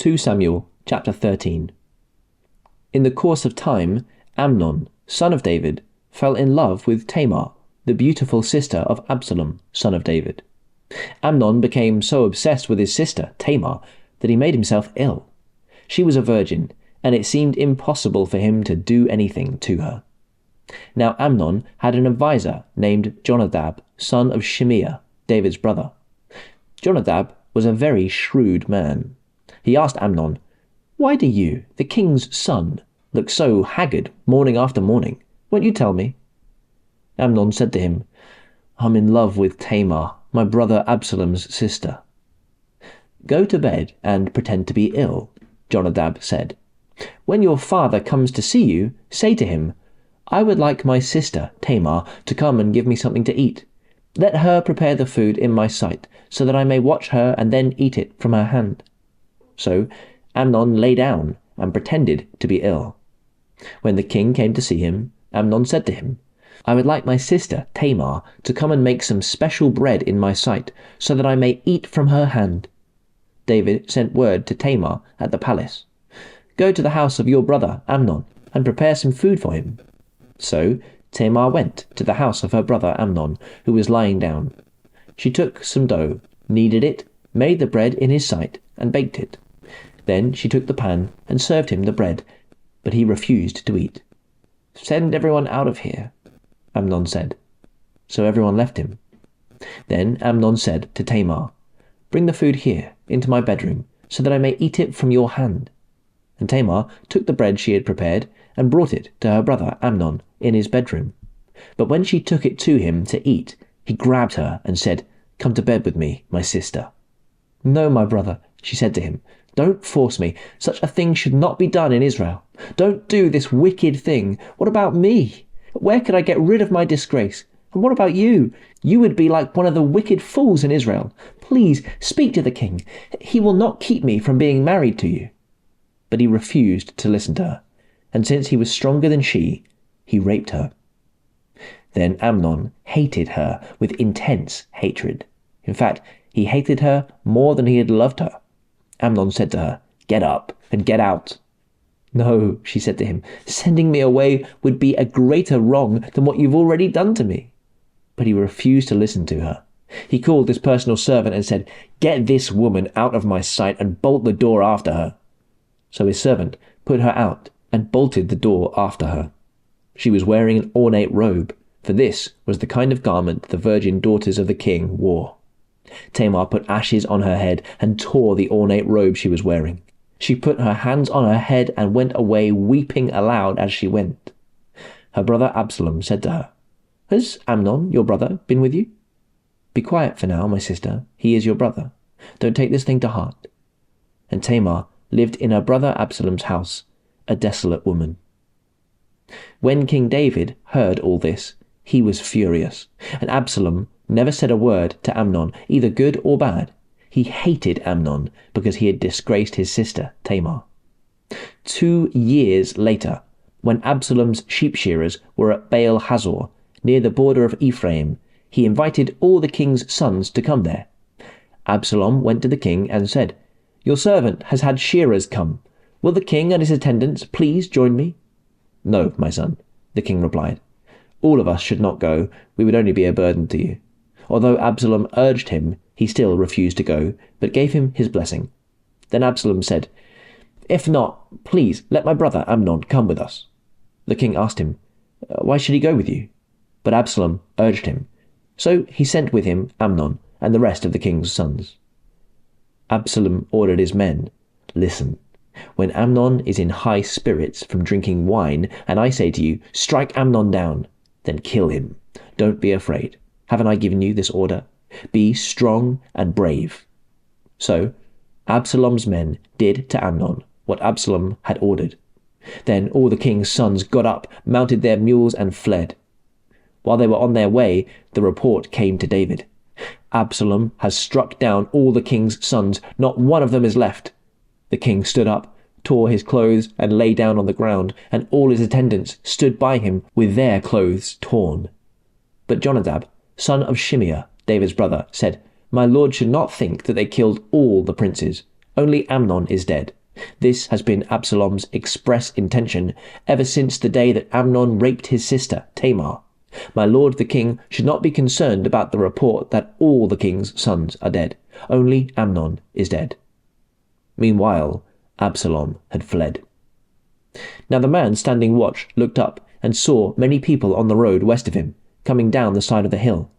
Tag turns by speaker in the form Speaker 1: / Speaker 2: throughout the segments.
Speaker 1: 2 Samuel chapter 13. In the course of time, Amnon, son of David, fell in love with Tamar, the beautiful sister of Absalom, son of David. Amnon became so obsessed with his sister, Tamar, that he made himself ill. She was a virgin, and it seemed impossible for him to do anything to her. Now Amnon had an adviser named Jonadab, son of Shimeah, David's brother. Jonadab was a very shrewd man. He asked Amnon, "Why do you, the king's son, look so haggard morning after morning? Won't you tell me?" Amnon said to him, "I'm in love with Tamar, my brother Absalom's sister." "Go to bed and pretend to be ill," Jonadab said. "When your father comes to see you, say to him, 'I would like my sister Tamar to come and give me something to eat. Let her prepare the food in my sight, so that I may watch her and then eat it from her hand.'" So Amnon lay down and pretended to be ill. When the king came to see him, Amnon said to him, "I would like my sister Tamar to come and make some special bread in my sight, so that I may eat from her hand." David sent word to Tamar at the palace, "Go to the house of your brother Amnon and prepare some food for him." So Tamar went to the house of her brother Amnon, who was lying down. She took some dough, kneaded it, made the bread in his sight, and baked it. Then she took the pan and served him the bread, but he refused to eat. "Send everyone out of here," Amnon said. So everyone left him. Then Amnon said to Tamar, "Bring the food here, into my bedroom, so that I may eat it from your hand." And Tamar took the bread she had prepared and brought it to her brother Amnon in his bedroom. But when she took it to him to eat, he grabbed her and said, "Come to bed with me, my sister." "No, my brother," she said to him, "don't force me. Such a thing should not be done in Israel. Don't do this wicked thing. What about me? Where could I get rid of my disgrace? And what about you? You would be like one of the wicked fools in Israel. Please speak to the king. He will not keep me from being married to you." But he refused to listen to her, and since he was stronger than she, he raped her. Then Amnon hated her with intense hatred. In fact, he hated her more than he had loved her. Amnon said to her, "Get up and get out." "No," she said to him, "sending me away would be a greater wrong than what you've already done to me." But he refused to listen to her. He called his personal servant and said, "Get this woman out of my sight and bolt the door after her." So his servant put her out and bolted the door after her. She was wearing an ornate robe, for this was the kind of garment the virgin daughters of the king wore. Tamar put ashes on her head and tore the ornate robe she was wearing. She put her hands on her head and went away, weeping aloud as she went. Her brother Absalom said to her, "Has Amnon, your brother, been with you?" "Be quiet for now, my sister. He is your brother. Don't take this thing to heart." And Tamar lived in her brother Absalom's house, a desolate woman. When King David heard all this, he was furious, and Absalom never said a word to Amnon, either good or bad. He hated Amnon because he had disgraced his sister Tamar. 2 years later, when Absalom's sheep shearers were at Baal Hazor, near the border of Ephraim, he invited all the king's sons to come there. Absalom went to the king and said, "Your servant has had shearers come. Will the king and his attendants please join me?" "No, my son," the king replied. "All of us should not go. We would only be a burden to you." Although Absalom urged him, he still refused to go, but gave him his blessing. Then Absalom said, "If not, please let my brother Amnon come with us." The king asked him, "Why should he go with you?" But Absalom urged him. So he sent with him Amnon and the rest of the king's sons. Absalom ordered his men, "Listen, when Amnon is in high spirits from drinking wine, and I say to you, 'Strike Amnon down,' then kill him. Don't be afraid. Haven't I given you this order? Be strong and brave." So Absalom's men did to Amnon what Absalom had ordered. Then all the king's sons got up, mounted their mules, and fled. While they were on their way, the report came to David. "Absalom has struck down all the king's sons. Not one of them is left." The king stood up, tore his clothes, and lay down on the ground, and all his attendants stood by him with their clothes torn. But Jonadab, son of Shimeah, David's brother, said, "My lord should not think that they killed all the princes. Only Amnon is dead. This has been Absalom's express intention ever since the day that Amnon raped his sister, Tamar. My lord the king should not be concerned about the report that all the king's sons are dead. Only Amnon is dead." Meanwhile, Absalom had fled. Now the man standing watch looked up and saw many people on the road west of him, coming down the side of the hill.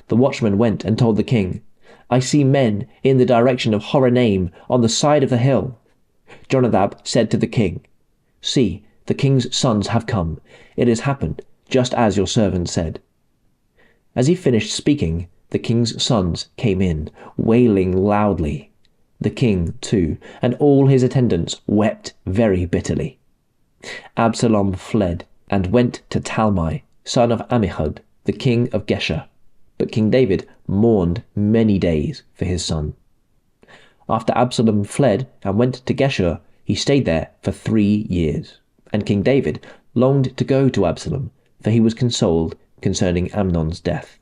Speaker 1: The watchman went and told the king, "I see men in the direction of Horonaim on the side of the hill." Jonadab said to the king, "See, the king's sons have come. It has happened just as your servant said." As he finished speaking, the king's sons came in, wailing loudly. The king, too, and all his attendants wept very bitterly. Absalom fled and went to Talmai, son of Ammihud, the king of Geshur. But King David mourned many days for his son. After Absalom fled and went to Geshur, he stayed there for 3 years. And King David longed to go to Absalom, for he was consoled concerning Amnon's death.